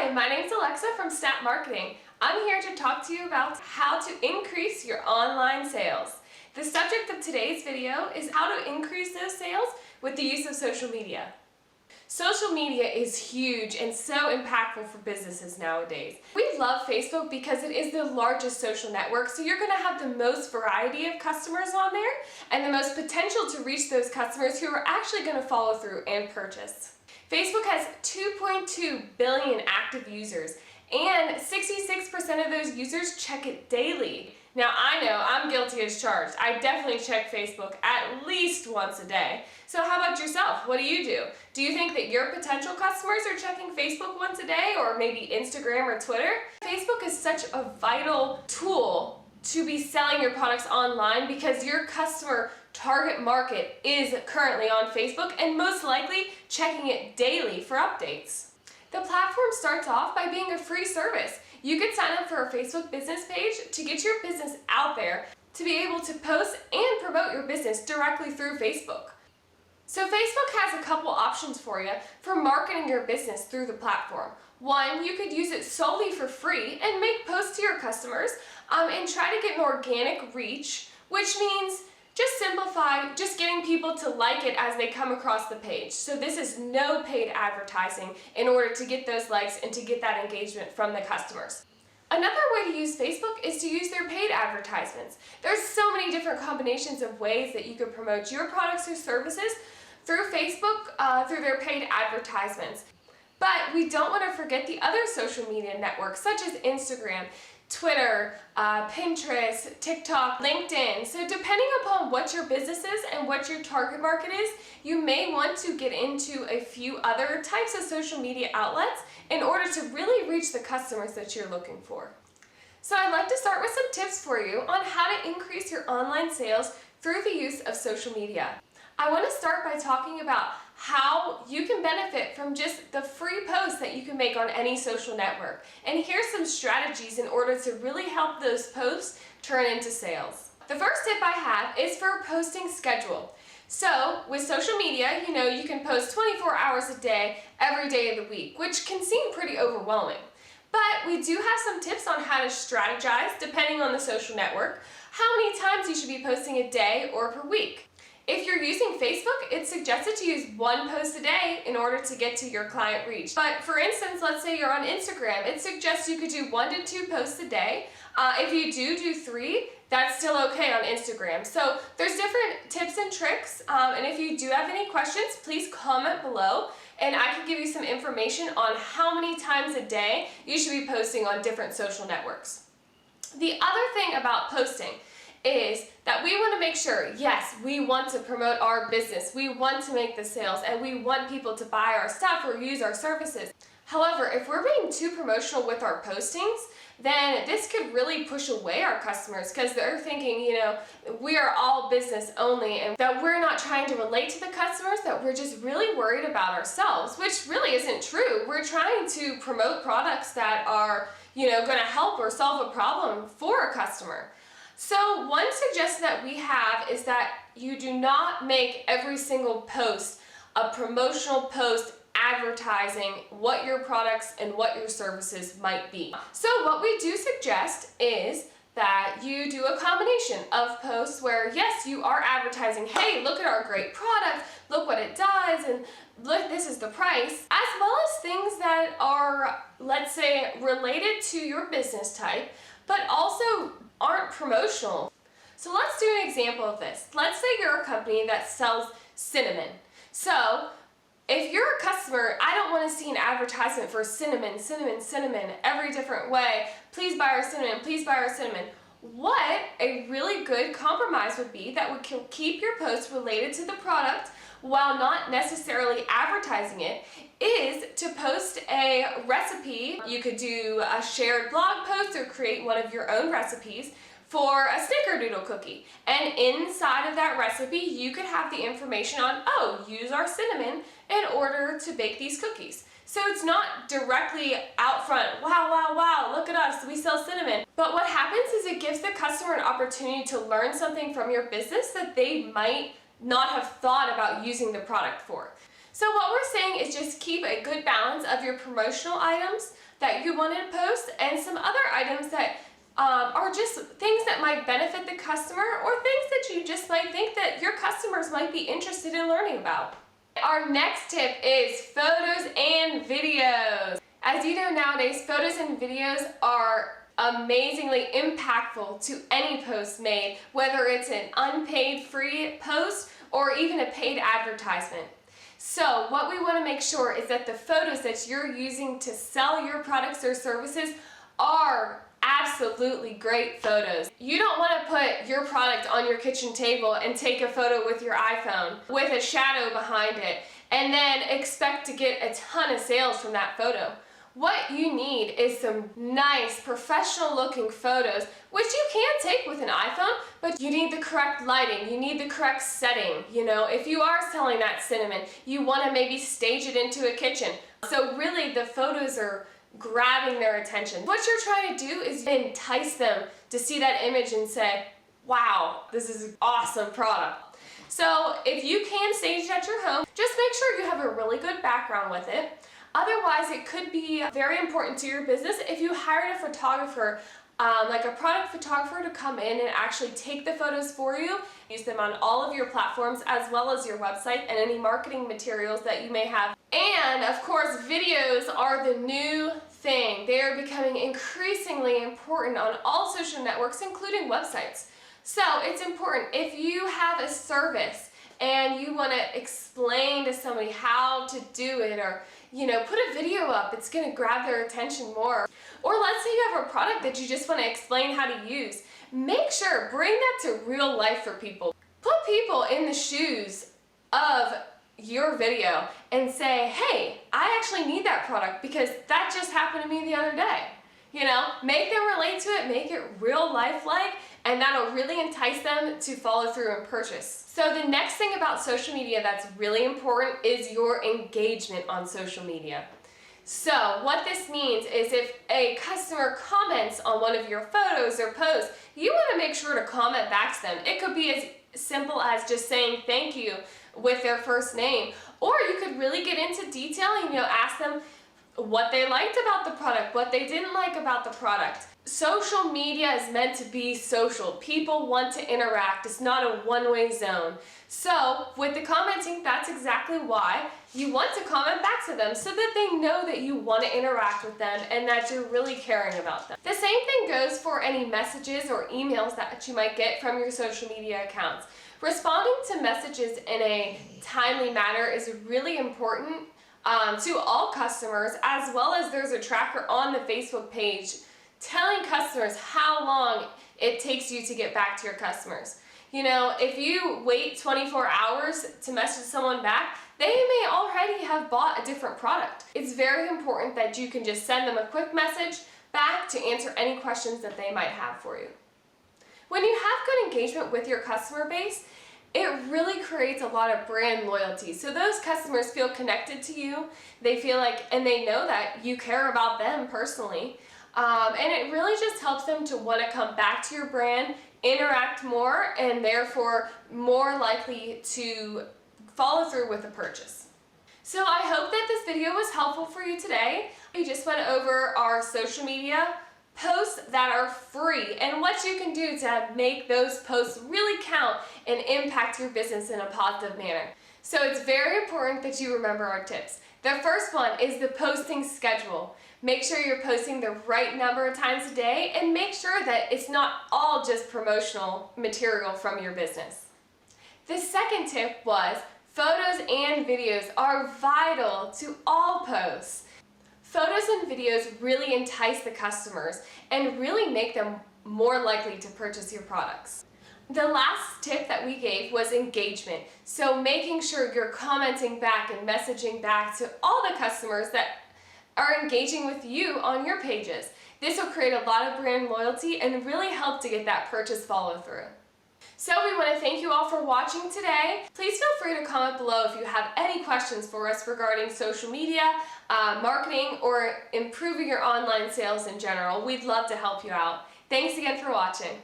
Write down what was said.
Hi, my name's Alexa from Snap Marketing. I'm here to talk to you about how to increase your online sales. The subject of today's video is how to increase those sales with the use of social media. Social media is huge and so impactful for businesses nowadays. We love Facebook because it is the largest social network, so you're going to have the most variety of customers on there and the most potential to reach those customers who are actually going to follow through and purchase. Facebook has 2.2 billion active users, and 66% of those users check it daily. Now, I know I'm guilty as charged. I definitely check Facebook at least once a day. So how about yourself? What do you do? Do you think that your potential customers are checking Facebook once a day, or maybe Instagram or Twitter? Facebook is such a vital tool to be selling your products online because your customer target market is currently on Facebook and most likely checking it daily for updates. The platform starts off by being a free service. You could sign up for a Facebook business page to get your business out there, to be able to post and promote your business directly through Facebook. So Facebook has a couple options for you for marketing your business through the platform. One, you could use it solely for free and make posts to your customers and try to get an organic reach, which means just simplify, just getting people to like it as they come across the page. So this is no paid advertising in order to get those likes and to get that engagement from the customers. Another way to use Facebook is to use their paid advertisements. There's so many different combinations of ways that you could promote your products or services through Facebook, through their paid advertisements. But we don't want to forget the other social media networks such as Instagram, Twitter, Pinterest, TikTok, LinkedIn. So depending upon what your business is and what your target market is, you may want to get into a few other types of social media outlets in order to really reach the customers that you're looking for. So I'd like to start with some tips for you on how to increase your online sales through the use of social media. I want to start by talking about how you can benefit from just the free posts that you can make on any social network. And here's some strategies in order to really help those posts turn into sales. The first tip I have is for a posting schedule. So with social media, you can post 24 hours a day, every day of the week, which can seem pretty overwhelming. But we do have some tips on how to strategize depending on the social network, how many times you should be posting a day or per week. If you're using Facebook, it's suggested to use one post a day in order to get to your client reach. But for instance, let's say you're on Instagram, it suggests you could do 1 to 2 posts a day. If you do 3, that's still okay on Instagram. So there's different tips and tricks, and if you do have any questions, please comment below, and I can give you some information on how many times a day you should be posting on different social networks. The other thing about posting is that we want to make sure, yes, we want to promote our business, we want to make the sales, and we want people to buy our stuff or use our services. However, if we're being too promotional with our postings, then this could really push away our customers because they're thinking, we are all business only and that we're not trying to relate to the customers, that we're just really worried about ourselves, which really isn't true. We're trying to promote products that are, going to help or solve a problem for a customer. So one suggestion that we have is that you do not make every single post a promotional post advertising what your products and what your services might be. So what we do suggest is that you do a combination of posts where, yes, you are advertising, hey, look at our great product, look what it does, and look, this is the price, as well as things that are, let's say, related to your business type, but also aren't promotional. So let's do an example of this. Let's say you're a company that sells cinnamon. So if you're a customer, I don't want to see an advertisement for cinnamon, every different way. Please buy our cinnamon, please buy our cinnamon. What a really good compromise would be that would keep your post related to the product while not necessarily advertising it is to post a recipe. You could do a shared blog post or create one of your own recipes for a snickerdoodle cookie. And inside of that recipe, you could have the information on, use our cinnamon in order to bake these cookies. So it's not directly out front, wow, look at us, we sell cinnamon. But what happens is it gives the customer an opportunity to learn something from your business that they might not have thought about using the product for. So what we're saying is just keep a good balance of your promotional items that you want to post and some other items that are just things that might benefit the customer or things that you just might think that your customers might be interested in learning about. Our next tip is photos and videos. As you know, nowadays, photos and videos are amazingly impactful to any post made, whether it's an unpaid free post or even a paid advertisement. So what we want to make sure is that the photos that you're using to sell your products or services are absolutely great photos. You don't want to put your product on your kitchen table and take a photo with your iPhone with a shadow behind it and then expect to get a ton of sales from that photo. What you need is some nice professional looking photos, which you can take with an iPhone, but you need the correct lighting, you need the correct setting. You know, if you are selling that cinnamon, you want to maybe stage it into a kitchen. So really the photos are grabbing their attention. What you're trying to do is entice them to see that image and say, wow, this is an awesome product. So if you can stage it at your home, just make sure you have a really good background with it. Otherwise, it could be very important to your business if you hired a photographer, like a product photographer, to come in and actually take the photos for you, use them on all of your platforms as well as your website and any marketing materials that you may have. And of course, videos are the new thing. They are becoming increasingly important on all social networks, including websites. So it's important if you have a service and you want to explain to somebody how to do it, or put a video up, it's going to grab their attention more. Or let's say you have a product that you just want to explain how to use. Make sure, bring that to real life for people. Put people in the shoes of your video and say, hey, I actually need that product because that just happened to me the other day. Make them relate to it, make it real life-like, and that'll really entice them to follow through and purchase. So the next thing about social media that's really important is your engagement on social media. So what this means is if a customer comments on one of your photos or posts, you want to make sure to comment back to them. It could be as simple as just saying thank you with their first name, or you could really get into detail and ask them what they liked about the product, what they didn't like about the product. Social media is meant to be social. People want to interact. It's not a one-way zone. So with the commenting, that's exactly why you want to comment back to them, so that they know that you want to interact with them and that you're really caring about them. The same thing goes for any messages or emails that you might get from your social media accounts. Responding to messages in a timely manner is really important to all customers, as well as there's a tracker on the Facebook page telling customers how long it takes you to get back to your customers. If you wait 24 hours to message someone back, they may already have bought a different product. It's very important that you can just send them a quick message back to answer any questions that they might have for you. When you have good engagement with your customer base, it really creates a lot of brand loyalty. So those customers feel connected to you. They feel like, and they know that you care about them personally. And it really just helps them to want to come back to your brand, interact more, and therefore more likely to follow through with a purchase. So I hope that this video was helpful for you today. We just went over our social media posts that are free and what you can do to make those posts really count and impact your business in a positive manner. So it's very important that you remember our tips. The first one is the posting schedule. Make sure you're posting the right number of times a day, and make sure that it's not all just promotional material from your business. The second tip was photos and videos are vital to all posts. Photos and videos really entice the customers and really make them more likely to purchase your products. The last tip that we gave was engagement. So making sure you're commenting back and messaging back to all the customers that are engaging with you on your pages. This will create a lot of brand loyalty and really help to get that purchase follow through. So we want to thank you all for watching today. Please feel free to comment below if you have any questions for us regarding social media, marketing, or improving your online sales in general. We'd love to help you out. Thanks again for watching.